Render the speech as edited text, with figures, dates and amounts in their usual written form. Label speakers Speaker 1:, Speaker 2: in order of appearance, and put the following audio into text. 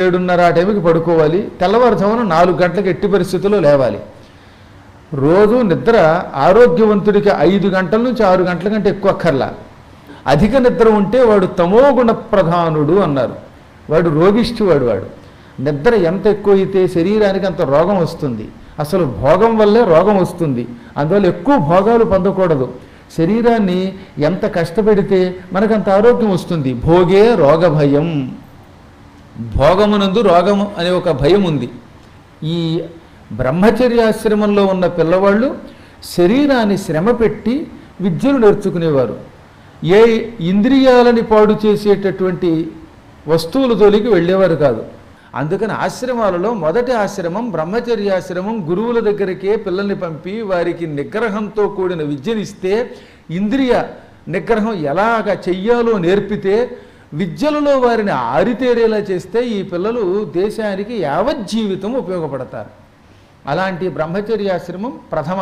Speaker 1: 7:30 ఆ టైంకి పడుకోవాలి. తెల్లవారుజామున 4 గంటలకు ఎట్టి పరిస్థితుల్లో లేవాలి. రోజు నిద్ర ఆరోగ్యవంతుడికి 5 గంటల నుంచి 6 గంటల కంటే ఎక్కువ అక్కర్లా. అధిక నిద్ర ఉంటే వాడు తమోగుణ ప్రధానుడు అన్నారు. వాడు రోగిష్టి వాడు. నిద్ర ఎంత ఎక్కువ అయితే శరీరానికి అంత రోగం వస్తుంది. అసలు భోగం వల్లే రోగం వస్తుంది. అందువల్ల ఎక్కువ భోగాలు పొందకూడదు. శరీరాన్ని ఎంత కష్టపెడితే మనకంత ఆరోగ్యం వస్తుంది. భోగే రోగ భయం. భోగమునందు రోగము అనే ఒక భయం ఉంది. ఈ బ్రహ్మచర్యాశ్రమంలో ఉన్న పిల్లవాళ్ళు శరీరాన్ని శ్రమ పెట్టి విద్యను నేర్చుకునేవారు. ఏ ఇంద్రియాలని పాడు చేసేటటువంటి వస్తువుల తోలికి వెళ్ళేవారు కాదు. అందుకని ఆశ్రమాలలో మొదటి ఆశ్రమం బ్రహ్మచర్యాశ్రమం. గురువుల దగ్గరికే పిల్లల్ని పంపి వారికి నిగ్రహంతో కూడిన విద్యనిస్తే, ఇంద్రియ నిగ్రహం ఎలాగ చెయ్యాలో నేర్పితే, విద్యలలో వారిని ఆరితేరేలా చేస్తే ఈ పిల్లలు దేశానికి యావజ్జీవితం ఉపయోగపడతారు. అలాంటి బ్రహ్మచర్యాశ్రమం ప్రథమ